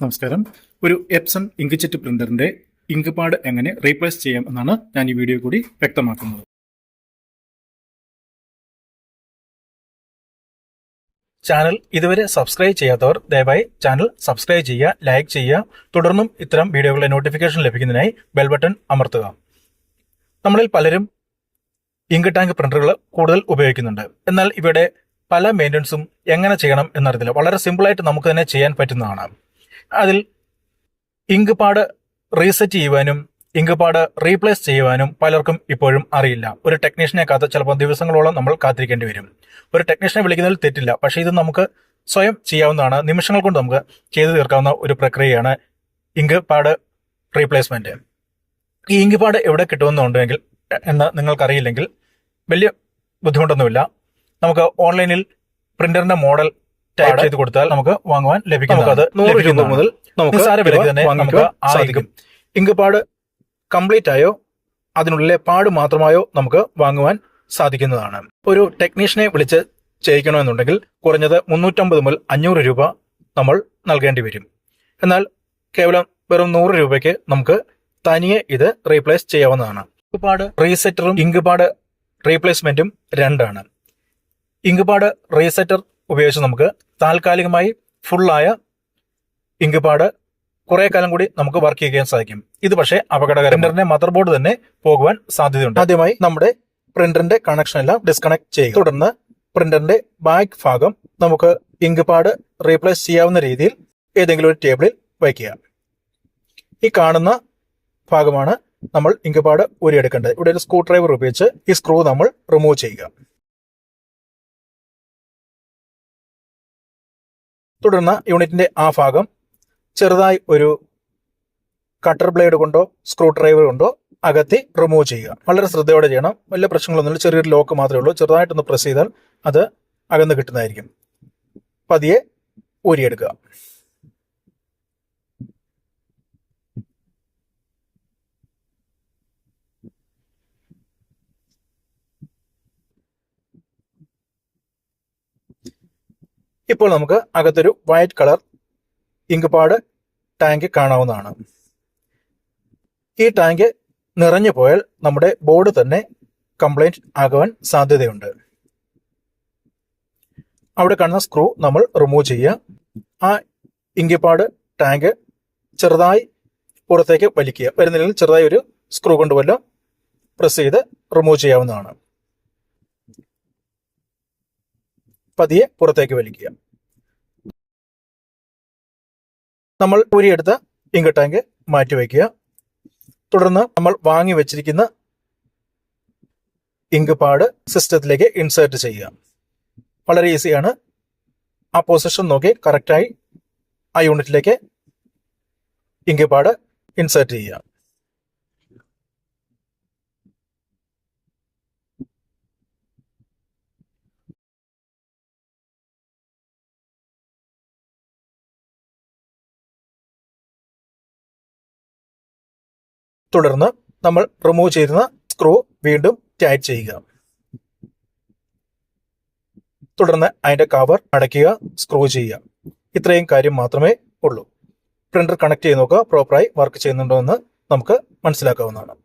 നമസ്കാരം. ഒരു Epson inkjet പ്രിന്ററിന്റെ ink pad എങ്ങനെ റീപ്ലേസ് ചെയ്യാം എന്നാണ് ഞാൻ ഈ വീഡിയോ കൂടി വ്യക്തമാക്കുന്നത്. ചാനൽ ഇതുവരെ സബ്സ്ക്രൈബ് ചെയ്യാത്തവർ ദയവായി ചാനൽ സബ്സ്ക്രൈബ് ചെയ്യുക, ലൈക്ക് ചെയ്യുക. തുടർന്നും ഇത്തരം വീഡിയോകളുടെ നോട്ടിഫിക്കേഷൻ ലഭിക്കുന്നതിനായി ബെൽ ബട്ടൺ അമർത്തുക. നമ്മളിൽ പലരും ഇങ്ക് ടാങ്ക് പ്രിന്ററുകൾ കൂടുതൽ ഉപയോഗിക്കുന്നുണ്ട്. എന്നാൽ ഇവയുടെ പല മെയിൻ്റനൻസും എങ്ങനെ ചെയ്യണം എന്നറിയില്ല. വളരെ സിമ്പിളായിട്ട് നമുക്ക് തന്നെ ചെയ്യാൻ പറ്റുന്നതാണ്. അതിൽ ഇങ്ക് പാഡ് റീസെറ്റ് ചെയ്യുവാനും ഇങ്ക് പാഡ് റീപ്ലേസ് ചെയ്യുവാനും പലർക്കും ഇപ്പോഴും അറിയില്ല. ഒരു ടെക്നീഷ്യനെ ചിലപ്പോൾ ദിവസങ്ങളോളം നമ്മൾ കാത്തിരിക്കേണ്ടി വരും. ഒരു ടെക്നീഷ്യനെ വിളിക്കുന്നതിൽ തെറ്റില്ല, പക്ഷേ ഇത് നമുക്ക് സ്വയം ചെയ്യാവുന്നതാണ്. നിമിഷങ്ങൾ കൊണ്ട് നമുക്ക് ചെയ്തു തീർക്കാവുന്ന ഒരു പ്രക്രിയയാണ് ഇങ്ക് പാഡ് റീപ്ലേസ്മെന്റ്. ഈ ഇങ്ക് പാഡ് എവിടെ കിട്ടുമെന്നുണ്ടെങ്കിൽ എന്ന് നിങ്ങൾക്കറിയില്ലെങ്കിൽ വലിയ ബുദ്ധിമുട്ടൊന്നുമില്ല. നമുക്ക് ഓൺലൈനിൽ പ്രിന്ററിന്റെ മോഡൽ ടൈപ്പ് ചെയ്ത് കൊടുത്താൽ നമുക്ക് വാങ്ങുവാൻ ലഭിക്കും. അത് 100 രൂപ മുതൽ നിസ്സാര വിലയ്ക്ക് തന്നെ നമുക്ക് സാധിക്കും. ഇങ്ക് പാഡ് കംപ്ലീറ്റ് ആയോ അതിനുള്ളിലെ പാഡ് മാത്രമായോ നമുക്ക് വാങ്ങുവാൻ സാധിക്കുന്നതാണ്. ഒരു ടെക്നീഷ്യനെ വിളിച്ച് ചെയ്യിക്കണമെന്നുണ്ടെങ്കിൽ കുറഞ്ഞത് 350 മുതൽ 500 രൂപ നമ്മൾ നൽകേണ്ടി വരും. എന്നാൽ കേവലം വെറും 100 രൂപയ്ക്ക് നമുക്ക് തനിയെ ഇത് റീപ്ലേസ് ചെയ്യാവുന്നതാണ്. ഇങ്ക് പാഡ് റീസെറ്ററും ഇങ്ക് പാഡ് റീപ്ലേസ്മെന്റും രണ്ടാണ്. ഇങ്ക് പാഡ് റീസെറ്റർ ഉപയോഗിച്ച് നമുക്ക് താൽക്കാലികമായി ഫുള്ളായ ഇങ്ക് പാഡ് കുറെ കാലം കൂടി നമുക്ക് വർക്ക് ചെയ്യാൻ സാധിക്കും. ഇത് പക്ഷേ അപകടകരം. പ്രിന്ററിന്റെ മദർ ബോർഡ് തന്നെ പോകുവാൻ സാധ്യതയുണ്ട്. ആദ്യമായി നമ്മുടെ പ്രിന്ററിന്റെ കണക്ഷൻ എല്ലാം ഡിസ്കണക്ട് ചെയ്യുക. തുടർന്ന് പ്രിന്ററിന്റെ ബാക്ക് ഭാഗം നമുക്ക് ഇങ്ക് പാഡ് റീപ്ലേസ് ചെയ്യാവുന്ന രീതിയിൽ ഏതെങ്കിലും ഒരു ടേബിളിൽ വയ്ക്കുക. ഈ കാണുന്ന ഭാഗമാണ് നമ്മൾ ഇങ്ക് പാഡ് ഊരിയെടുക്കേണ്ടത്. ഇവിടെ ഒരു സ്ക്രൂ ഡ്രൈവർ ഉപയോഗിച്ച് ഈ സ്ക്രൂ നമ്മൾ റിമൂവ് ചെയ്യുക. തുടർന്ന് യൂണിറ്റിന്റെ ആ ഭാഗം ചെറുതായി ഒരു കട്ടർ ബ്ലേഡ് കൊണ്ടോ സ്ക്രൂ ഡ്രൈവർ കൊണ്ടോ അകത്തി റിമൂവ് ചെയ്യുക. വളരെ ശ്രദ്ധയോടെ ചെയ്യണം. വലിയ പ്രശ്നങ്ങളൊന്നുമില്ല. ചെറിയൊരു ലോക്ക് മാത്രമേ ഉള്ളൂ. ചെറുതായിട്ടൊന്ന് പ്രസ് ചെയ്താൽ അത് അകന്ന് കിട്ടുന്നതായിരിക്കും. പതിയെ ഊരിയെടുക്കുക. ഇപ്പോൾ നമുക്ക് അകത്തൊരു white colour ink pad tank കാണാവുന്നതാണ്. ഈ ടാങ്ക് നിറഞ്ഞു പോയാൽ നമ്മുടെ ബോർഡ് തന്നെ കംപ്ലൈന്റ് ആകുവാൻ സാധ്യതയുണ്ട്. അവിടെ കാണുന്ന സ്ക്രൂ നമ്മൾ റിമൂവ് ചെയ്യുക. ആ ഇങ്ക് പാഡ് ടാങ്ക് ചെറുതായി പുറത്തേക്ക് വലിക്കുക. വരുന്നില്ലെങ്കിൽ ചെറുതായി ഒരു സ്ക്രൂ കൊണ്ട് വല്ലതും പ്രസ് ചെയ്ത് റിമൂവ് ചെയ്യാവുന്നതാണ്. പതിയെ പുറത്തേക്ക് വലിക്കുക. നമ്മൾ ഊരിയെടുത്ത ഇങ്ക് ടാങ്ക് മാറ്റിവെക്കുക. തുടർന്ന് നമ്മൾ വാങ്ങി വെച്ചിരിക്കുന്ന ഇങ്ക് പാഡ് സിസ്റ്റത്തിലേക്ക് ഇൻസേർട്ട് ചെയ്യുക. വളരെ ഈസിയാണ്. ആ പൊസിഷൻ നോക്കി കറക്റ്റായി ആ യൂണിറ്റിലേക്ക് ഇങ്ക് പാഡ് ഇൻസേർട്ട് ചെയ്യുക. തുടർന്ന് നമ്മൾ റിമൂവ് ചെയ്യുന്ന സ്ക്രൂ വീണ്ടും ടൈറ്റ് ചെയ്യുക. തുടർന്ന് അതിന്റെ കവർ അടയ്ക്കുക, സ്ക്രൂ ചെയ്യുക. ഇത്രയും കാര്യം മാത്രമേ ഉള്ളൂ. പ്രിന്റർ കണക്ട് ചെയ്ത് നോക്കുക. പ്രോപ്പറായി വർക്ക് ചെയ്യുന്നുണ്ടോ എന്ന് നമുക്ക് മനസ്സിലാക്കാവുന്നതാണ്.